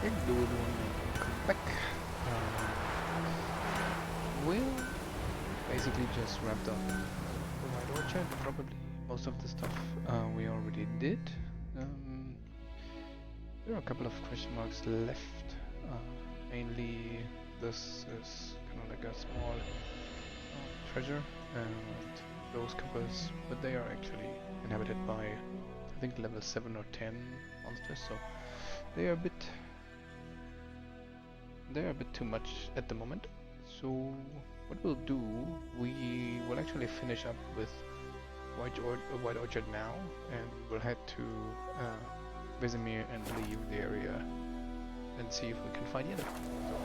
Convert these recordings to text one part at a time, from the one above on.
Hello everyone, welcome back. We'll basically just wrapped up the White Orchard. Probably most of the stuff we already did. There are a couple of question marks left. Mainly this is kind of like a small treasure and those couples, but they are actually inhabited by I think level 7 or 10 monsters, so they are a bit too much at the moment. So what we'll do, we will actually finish up with White Orchard now, and we'll head to Vizima and leave the area and see if we can find Yenna. So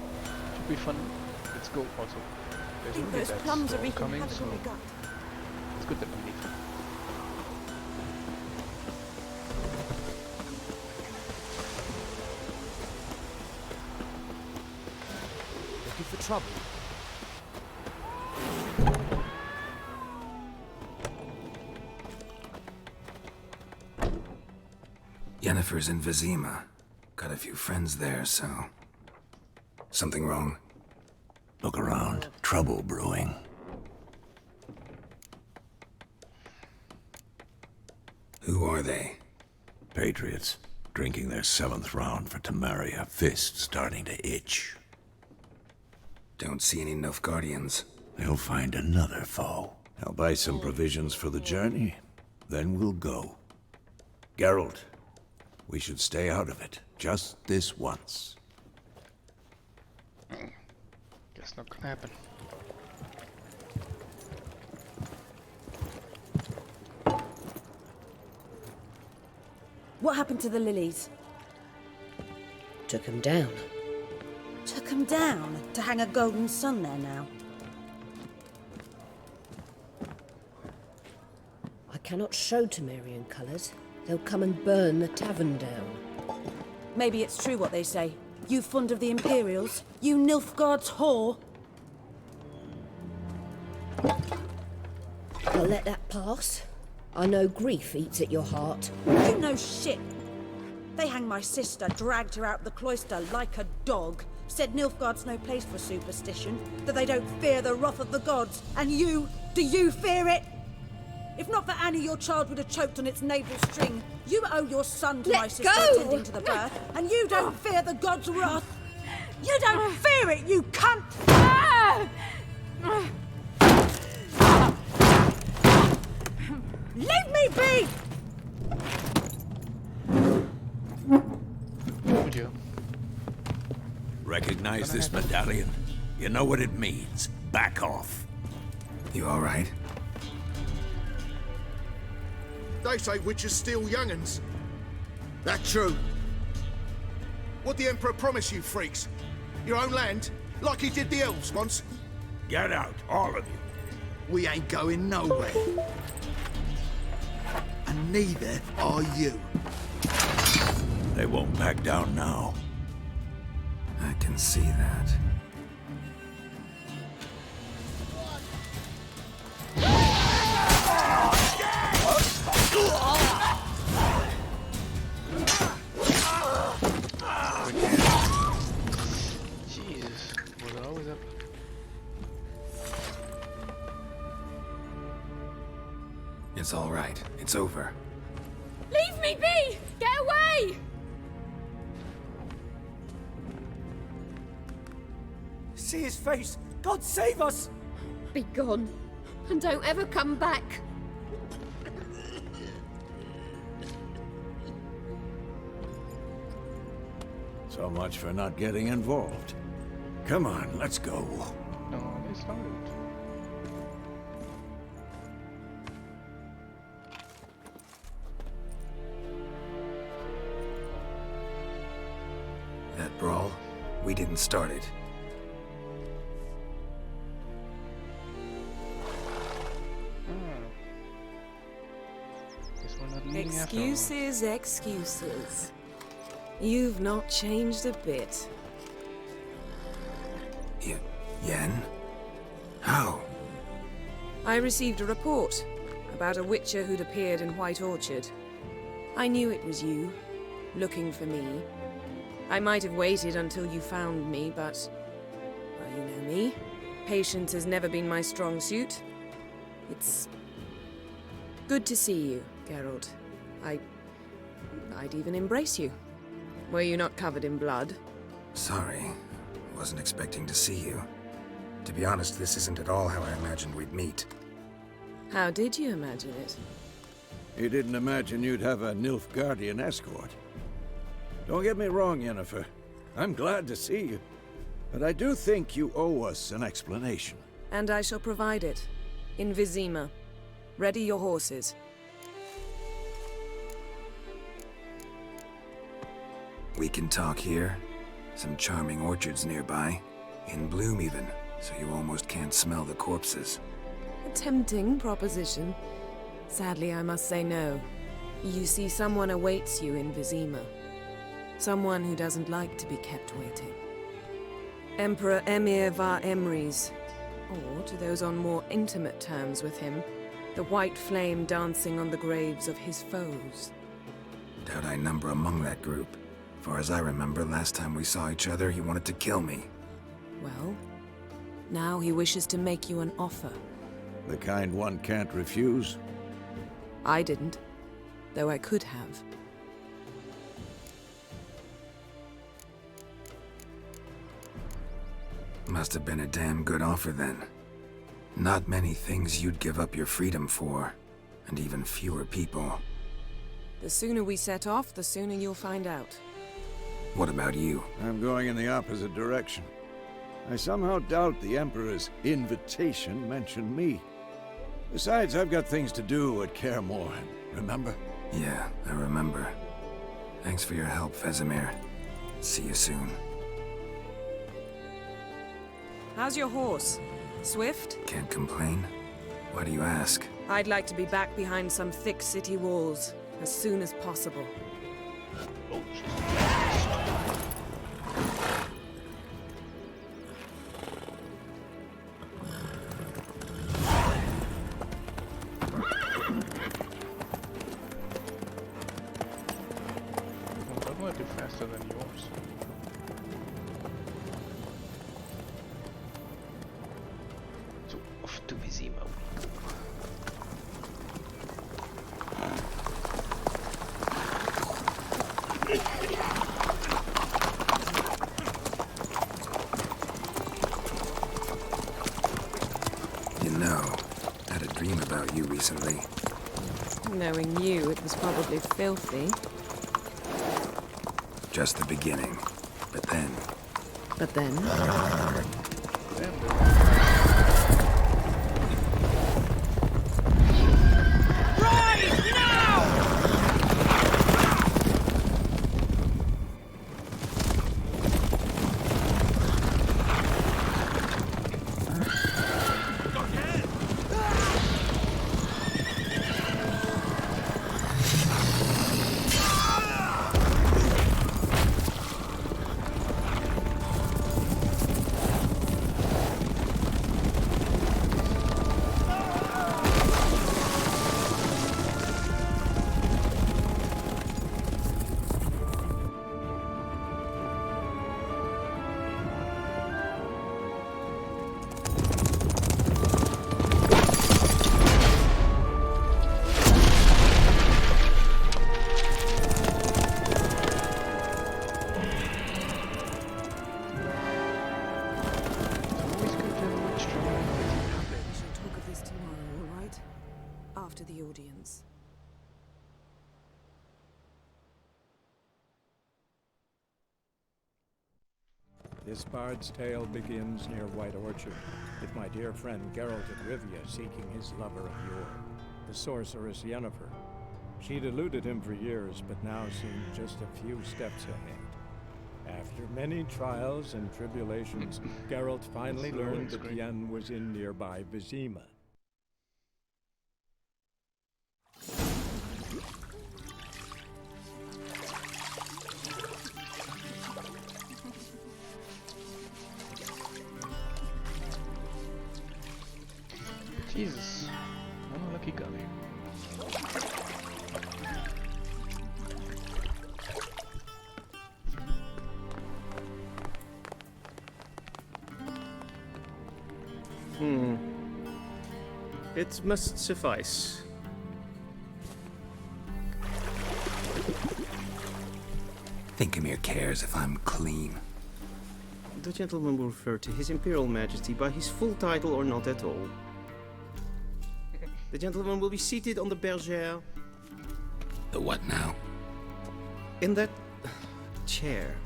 should be fun. Let's go. Also, there's already those that plums storm are coming, so we got. it's good that we leave. For trouble. Yennefer's in Vizima. Got a few friends there, so... Something wrong? Look around. Trouble brewing. Who are they? Patriots. Drinking their 7th round for Temeria. Fist starting to itch. Don't see any Nilfgaardians. They'll find another foe. I'll buy some provisions for the journey. Then we'll go. Geralt, we should stay out of it. Just this once. Guess not gonna happen. What happened to the lilies? Took him down. Took them down to hang a golden sun there now. I cannot show Temerian colours. They'll come and burn the tavern down. Maybe it's true what they say. You fond of the Imperials? You Nilfgaard's whore? I'll let that pass. I know grief eats at your heart. You know shit. They hanged my sister, dragged her out the cloister like a dog. Said Nilfgaard's no place for superstition, that they don't fear the wrath of the gods. And you, do you fear it? If not for Annie, your child would have choked on its navel string. You owe your son to my sister attending to the birth, and you don't fear the gods' wrath. You don't fear it, you cunt! Leave me be! Would you? Recognize this medallion? You know what it means. Back off. You alright? They say witches steal young'uns. That true? What the Emperor promise you, freaks? Your own land? Like he did the elves once? Get out, all of you. We ain't going nowhere. And neither are you. They won't back down now. I can see that. Jesus, was it always up? It's alright. It's over. Leave me be! Get away! See his face! God save us! Be gone, and don't ever come back. So much for not getting involved. Come on, let's go. No, they started. That brawl, we didn't start it. Guess we're not leaving after all. Excuses, excuses. You've not changed a bit. Yen? How? I received a report about a witcher who'd appeared in White Orchard. I knew it was you, looking for me. I might have waited until you found me, but... well, you know me. Patience has never been my strong suit. It's... good to see you, Geralt. I'd even embrace you. Were you not covered in blood? Sorry. Wasn't expecting to see you. To be honest, this isn't at all how I imagined we'd meet. How did you imagine it? You didn't imagine you'd have a Nilfgaardian escort. Don't get me wrong, Yennefer. I'm glad to see you. But I do think you owe us an explanation. And I shall provide it. In Vizima. Ready your horses. We can talk here. Some charming orchards nearby. In bloom even, so you almost can't smell the corpses. A tempting proposition. Sadly, I must say no. You see, someone awaits you in Vizima. Someone who doesn't like to be kept waiting. Emperor Emir var Emrys. Or, to those on more intimate terms with him, the white flame dancing on the graves of his foes. Doubt I number among that group. Far as I remember, last time we saw each other, he wanted to kill me. Well, now he wishes to make you an offer. The kind one can't refuse. I didn't, though I could have. Must have been a damn good offer then. Not many things you'd give up your freedom for, and even fewer people. The sooner we set off, the sooner you'll find out. What about you? I'm going in the opposite direction. I somehow doubt the Emperor's invitation mentioned me. Besides, I've got things to do at Kaer Morhen, remember? Yeah, I remember. Thanks for your help, Vesemir. See you soon. How's your horse? Swift? Can't complain. Why do you ask? I'd like to be back behind some thick city walls, as soon as possible. Faster than yours. So off to Vizima we go. You know, I had a dream about you recently. Knowing you, it was probably filthy. Just the beginning. But then... But then? This bard's tale begins near White Orchard, with my dear friend Geralt of Rivia seeking his lover of yore, the sorceress Yennefer. She'd eluded him for years, but now seemed just a few steps ahead. After many trials and tribulations, Geralt finally learned that Yen was in nearby Vizima. Jesus, what a lucky guy. It must suffice. Thinkamere cares if I'm clean. The gentleman will refer to His Imperial Majesty by his full title or not at all. The gentleman will be seated on the bergère. The what now? In that chair.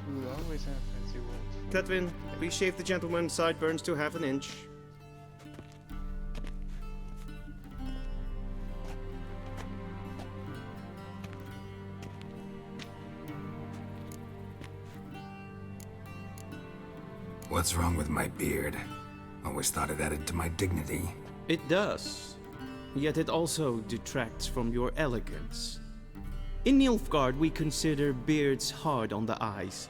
We always have fancy words. Tedwin, please shave the gentleman's sideburns to half an inch. What's wrong with my beard? Always thought it added to my dignity. It does. Yet it also detracts from your elegance. In Nilfgaard, we consider beards hard on the eyes.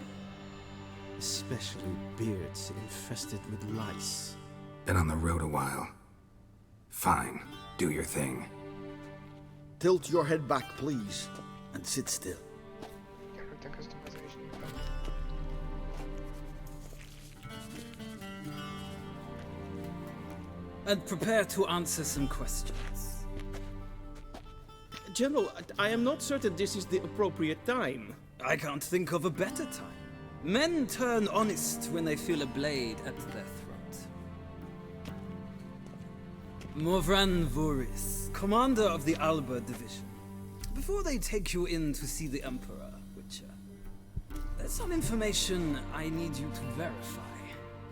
Especially beards infested with lice. Been on the road a while. Fine, do your thing. Tilt your head back, please, and sit still. Character customization. And prepare to answer some questions. General, I am not certain this is the appropriate time. I can't think of a better time. Men turn honest when they feel a blade at their throat. Morvran Voris, commander of the Alba Division. Before they take you in to see the Emperor, Witcher, there's some information I need you to verify.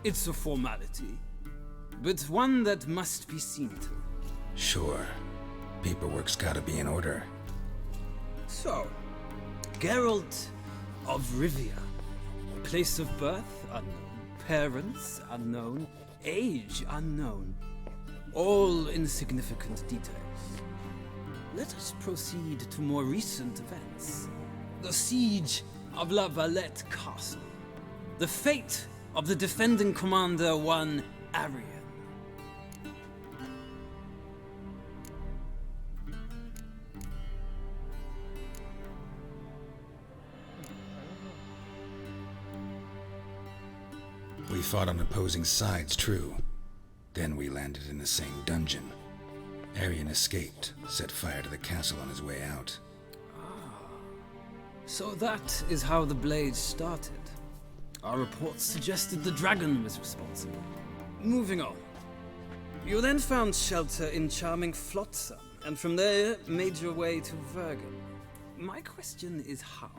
It's a formality, but one that must be seen to. Sure. Paperwork's gotta be in order. So, Geralt of Rivia. Place of birth unknown. Parents unknown. Age unknown. All insignificant details. Let us proceed to more recent events. The siege of La Valette Castle. The fate of the defending commander, one Arian. We fought on opposing sides, true. Then we landed in the same dungeon. Arian escaped, set fire to the castle on his way out. So that is how the blade started. Our reports suggested the dragon was responsible. Moving on. You then found shelter in charming Flotsam, and from there made your way to Vergen. My question is how?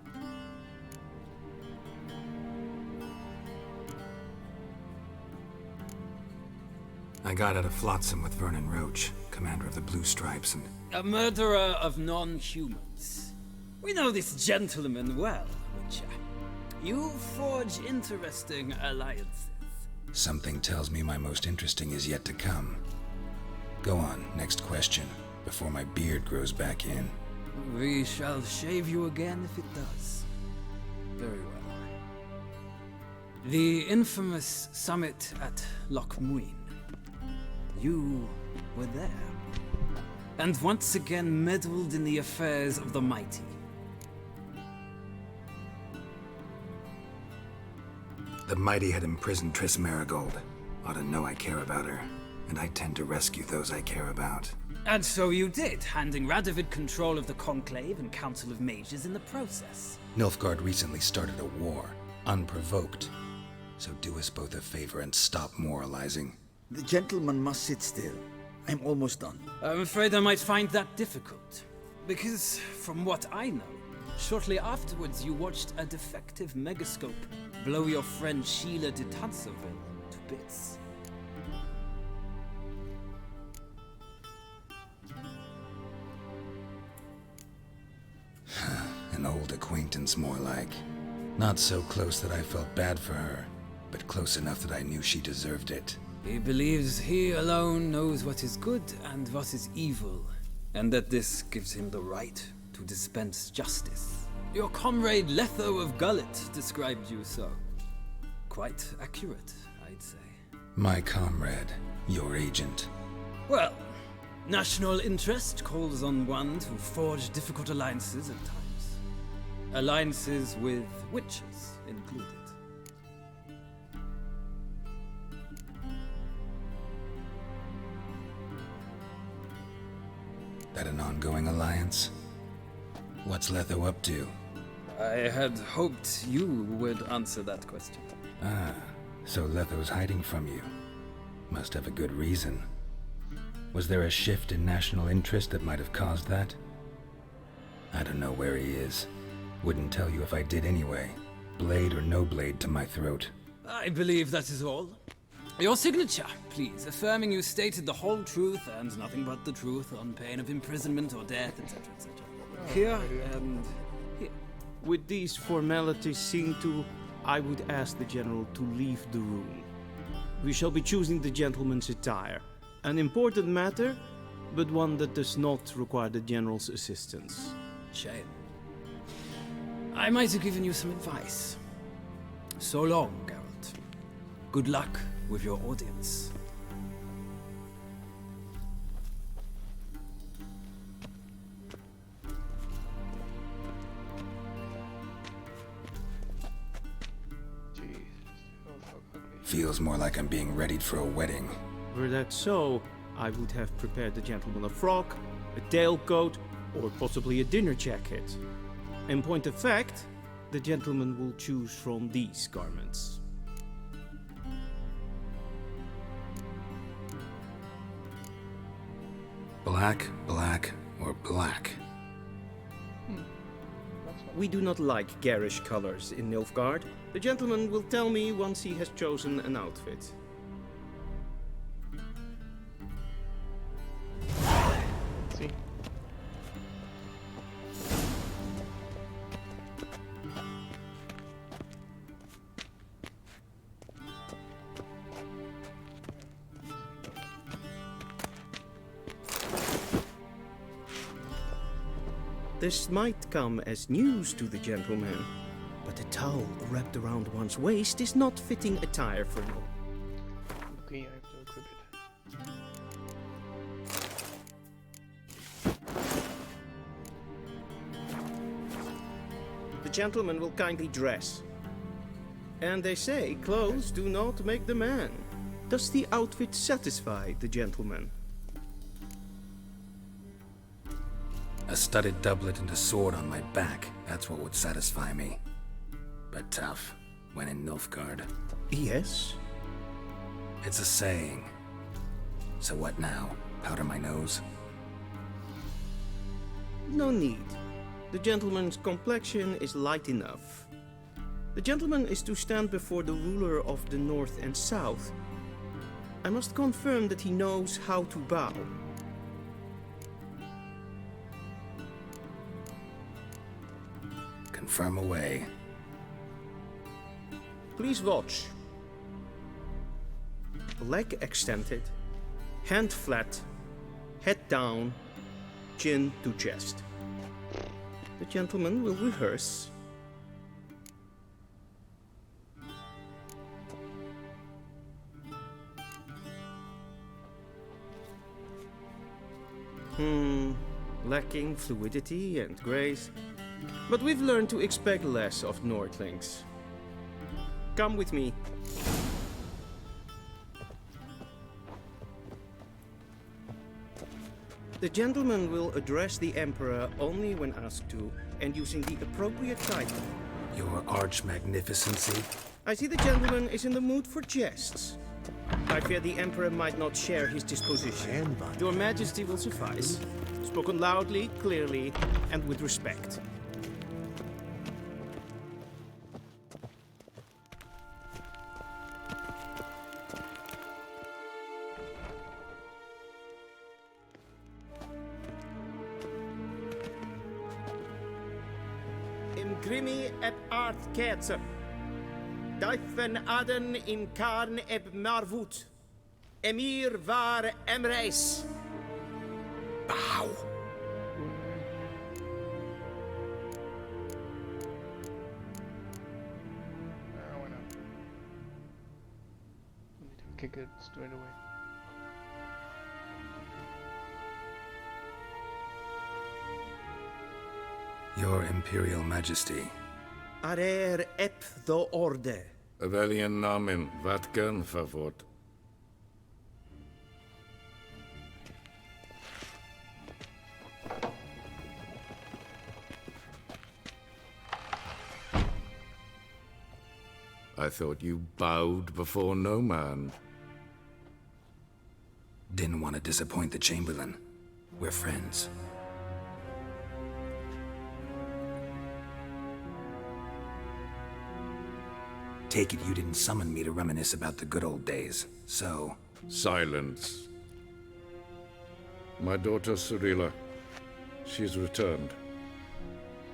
I got out of Flotsam with Vernon Roach, commander of the Blue Stripes, and... A murderer of non-humans. We know this gentleman well, Witcher. You forge interesting alliances. Something tells me my most interesting is yet to come. Go on, next question, before my beard grows back in. We shall shave you again if it does. Very well. The infamous summit at Loch Muin. You were there. And once again meddled in the affairs of the mighty. The mighty had imprisoned Triss Marigold. Ought to know I care about her, and I tend to rescue those I care about. And so you did, handing Radovid control of the Conclave and Council of Mages in the process. Nilfgaard recently started a war, unprovoked. So do us both a favor and stop moralizing. The gentleman must sit still. I'm almost done. I'm afraid I might find that difficult. Because, from what I know, shortly afterwards you watched a defective megascope blow your friend Sheila de Tanserville to bits. An old acquaintance, more like. Not so close that I felt bad for her, but close enough that I knew she deserved it. He believes he alone knows what is good and what is evil, and that this gives him the right to dispense justice. Your comrade Letho of Gullet described you so. Quite accurate, I'd say. My comrade, your agent. Well, national interest calls on one to forge difficult alliances at times. Alliances with witches included. at an ongoing alliance? What's Letho up to? I had hoped you would answer that question. Ah, so Letho's hiding from you. Must have a good reason. Was there a shift in national interest that might have caused that? I don't know where he is. Wouldn't tell you if I did anyway. Blade or no blade to my throat. I believe that is all. Your signature, please, affirming you stated the whole truth and nothing but the truth on pain of imprisonment or death, etc., etc. Here and here. With these formalities seen to, I would ask the General to leave the room. We shall be choosing the gentleman's attire. An important matter, but one that does not require the General's assistance. Shame. I might have given you some advice. So long, Geralt. Good luck with your audience. Feels more like I'm being readied for a wedding. Were that so, I would have prepared the gentleman a frock, a tailcoat, or possibly a dinner jacket. In point of fact, the gentleman will choose from these garments. Black, black, or black? We do not like garish colors in Nilfgaard. The gentleman will tell me once he has chosen an outfit. See. This might come as news to the gentleman, but a towel wrapped around one's waist is not fitting attire for him. Okay, I have to equip it. The gentleman will kindly dress. And they say clothes do not make the man. Does the outfit satisfy the gentleman? A studded doublet and a sword on my back, that's what would satisfy me. But tough, when in Nilfgaard. Yes? It's a saying. So what now? Powder my nose? No need. The gentleman's complexion is light enough. The gentleman is to stand before the ruler of the North and South. I must confirm that he knows how to bow. Confirm away. Please watch. Leg extended, hand flat, head down, chin to chest. The gentleman will rehearse. Lacking fluidity and grace. But we've learned to expect less of Nordlings. Come with me. The gentleman will address the Emperor only when asked to, and using the appropriate title. Your Arch-Magnificency? I see the gentleman is in the mood for jests. I fear the Emperor might not share his disposition. Your Majesty will suffice. Spoken loudly, clearly, and with respect. Grimi eb art ketzer. Duifen aden in karn eb marvoet. Emir var emreis. Bow. Why not? We need to kick it straight away. Your Imperial Majesty. Arer ep the orde. Welchen Namen? Wat kan favor? I thought you bowed before no man. Didn't want to disappoint the Chamberlain. We're friends. Take it you didn't summon me to reminisce about the good old days, so... Silence. My daughter Cyrilla, she's returned.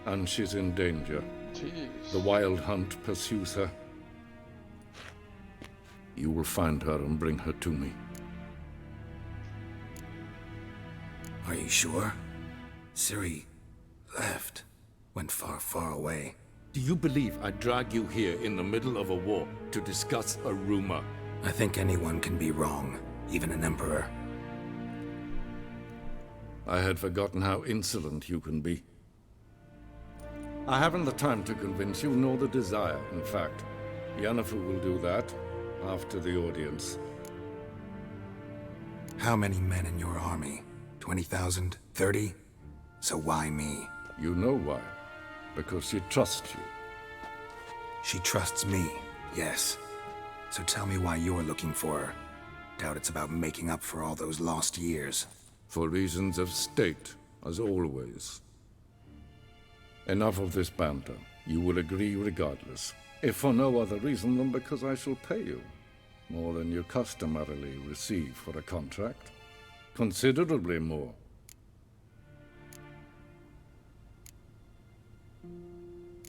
And she's in danger. Jeez. The Wild Hunt pursues her. You will find her and bring her to me. Are you sure? Ciri left. Went far, far away. Do you believe I'd drag you here in the middle of a war to discuss a rumor? I think anyone can be wrong, even an emperor. I had forgotten how insolent you can be. I haven't the time to convince you, nor the desire, in fact. Yennefer will do that after the audience. How many men in your army? 20,000? 30? So why me? You know why. Because she trusts you. She trusts me, yes. So tell me why you're looking for her. Doubt it's about making up for all those lost years. For reasons of state, as always. Enough of this banter. You will agree regardless. If for no other reason than because I shall pay you. More than you customarily receive for a contract. Considerably more.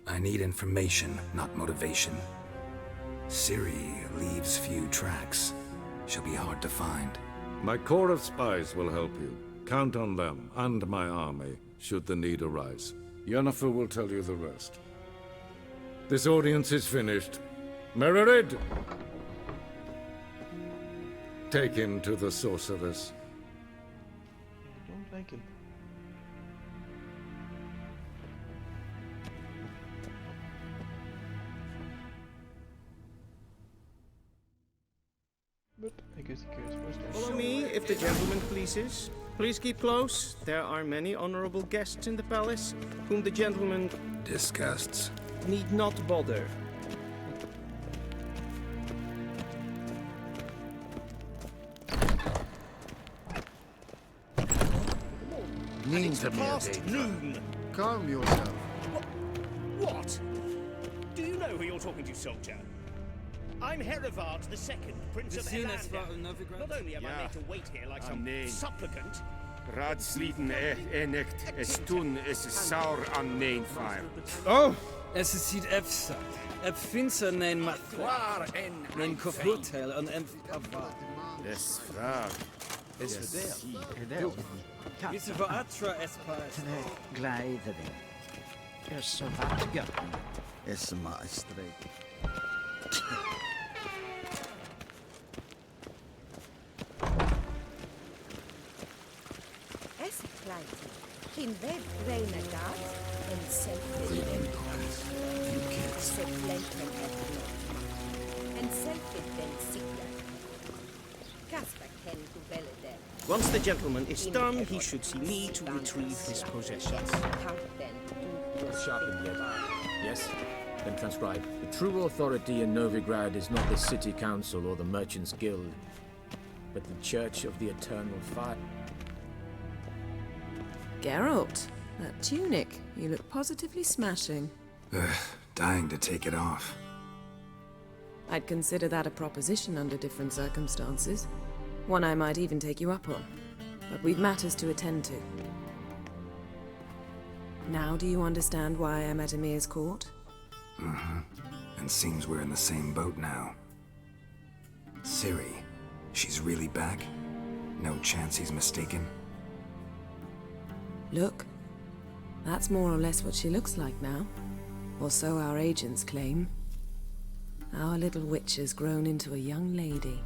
I need information, not motivation. Ciri leaves few tracks. She'll be hard to find. My corps of spies will help you. Count on them, and my army, should the need arise. Yennefer will tell you the rest. This audience is finished. Mererid! Take him to the sorceress. I don't like him. But I guess he cares first. Follow me, if the gentleman pleases. Please keep close. There are many honorable guests in the palace, whom the gentleman disgusts. Need not bother. It's past noon. Calm yourself. What? Do you know who you're talking to, soldier? I'm Herivard II, Prince of Elander. Not only am I made to wait here like some supplicant... Raadsliden echt es tun, es is saur an nein fire. Oh! Es is ziet efsa. Ep finser nein mathwa. Nein kofhotel an ava. Es vraag. Es verdeel. Is er voor atra espas. Glijden. Er så vacker. Es maestret. Es kleid. Geen web reine gaat. En zelf en once the gentleman is done, he should see me to retrieve his possessions. Sharpened yet? Yes? Then transcribe. The true authority in Novigrad is not the City Council or the Merchants Guild, but the Church of the Eternal Fire. Geralt, that tunic. You look positively smashing. Dying to take it off. I'd consider that a proposition under different circumstances. One I might even take you up on. But we've matters to attend to. Now do you understand why I'm at Emir's court? Mm-hmm. And seems we're in the same boat now. Ciri, she's really back? No chance he's mistaken? Look, that's more or less what she looks like now. Or so our agents claim. Our little witch has grown into a young lady.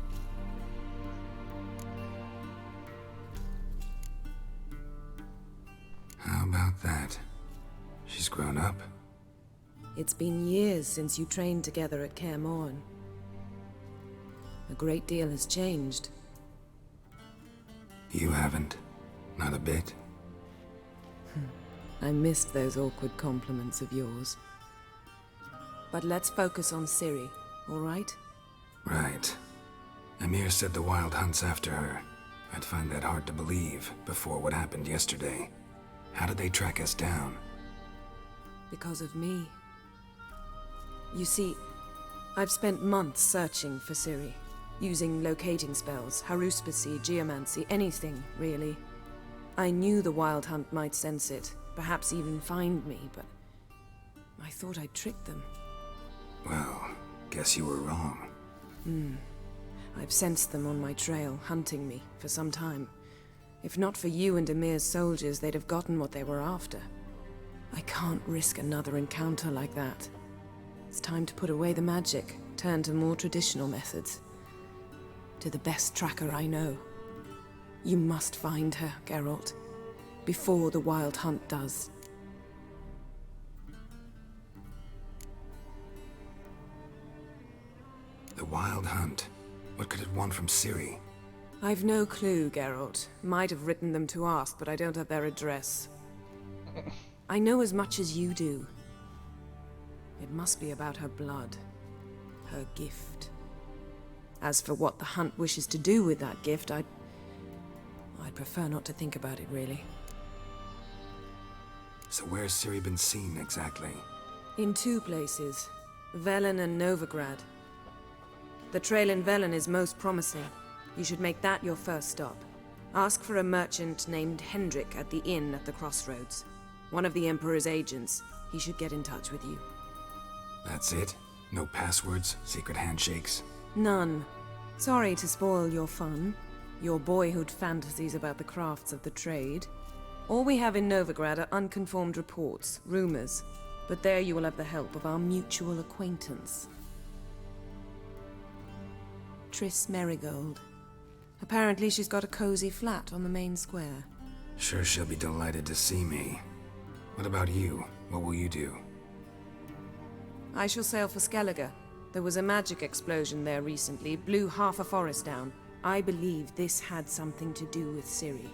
How about that? She's grown up? It's been years since you trained together at Kaer Morhen. A great deal has changed. You haven't. Not a bit. I missed those awkward compliments of yours. But let's focus on Ciri. all right? Right. Emir said the Wild Hunt's after her. I'd find that hard to believe before what happened yesterday. How did they track us down? Because of me. You see, I've spent months searching for Ciri, using locating spells, haruspicy, geomancy, anything, really. I knew the Wild Hunt might sense it, perhaps even find me, but I thought I'd tricked them. Well, guess you were wrong. I've sensed them on my trail, hunting me, for some time. If not for you and Emir's soldiers, they'd have gotten what they were after. I can't risk another encounter like that. It's time to put away the magic, turn to more traditional methods. To the best tracker I know. You must find her, Geralt, before the Wild Hunt does. The Wild Hunt? What could it want from Ciri? I've no clue, Geralt. Might have written them to ask, but I don't have their address. I know as much as you do. It must be about her blood. Her gift. As for what the Hunt wishes to do with that gift, I'd prefer not to think about it, really. So where's Ciri been seen, exactly? In two places. Velen and Novigrad. The trail in Velen is most promising. You should make that your first stop. Ask for a merchant named Hendrik at the inn at the crossroads. One of the Emperor's agents. He should get in touch with you. That's it? No passwords, secret handshakes? None. Sorry to spoil your fun. Your boyhood fantasies about the crafts of the trade. All we have in Novigrad are unconfirmed reports, rumors. But there you will have the help of our mutual acquaintance. Triss Merigold. Apparently she's got a cozy flat on the main square. Sure she'll be delighted to see me. What about you? What will you do? I shall sail for Skellige. There was a magic explosion there recently, blew half a forest down. I believe this had something to do with Ciri.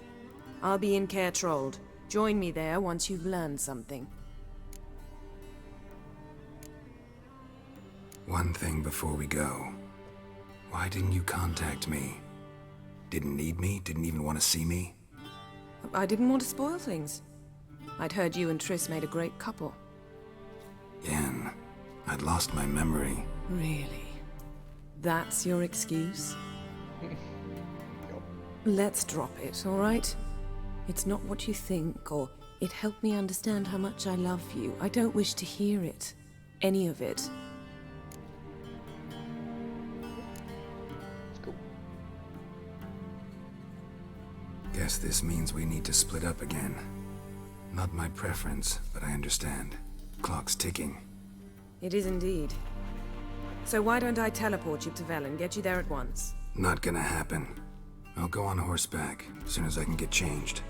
I'll be in Caer Trold. Join me there once you've learned something. One thing before we go. Why didn't you contact me? Didn't need me? Didn't even want to see me? I didn't want to spoil things. I'd heard you and Triss made a great couple. Yen, I'd lost my memory. Really? That's your excuse? Let's drop it, all right? It's not what you think, or it helped me understand how much I love you. I don't wish to hear it. Any of it. Let's go. Guess this means we need to split up again. Not my preference, but I understand. Clock's ticking. It is indeed. So why don't I teleport you to Velen, get you there at once? Not gonna happen. I'll go on horseback, as soon as I can get changed.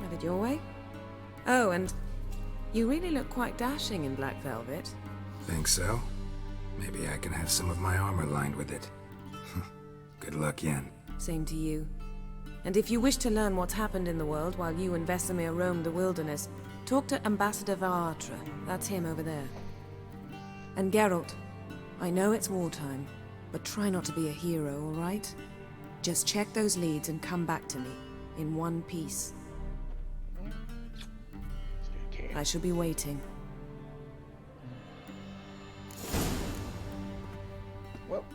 Have it your way? Oh, and you really look quite dashing in black velvet. Think so? Maybe I can have some of my armor lined with it. Good luck, Yen. Same to you. And if you wish to learn what's happened in the world while you and Vesemir roamed the wilderness, talk to Ambassador Vaatra. That's him over there. And Geralt, I know it's wartime, but try not to be a hero, all right? Just check those leads and come back to me, in one piece. I shall be waiting. Well,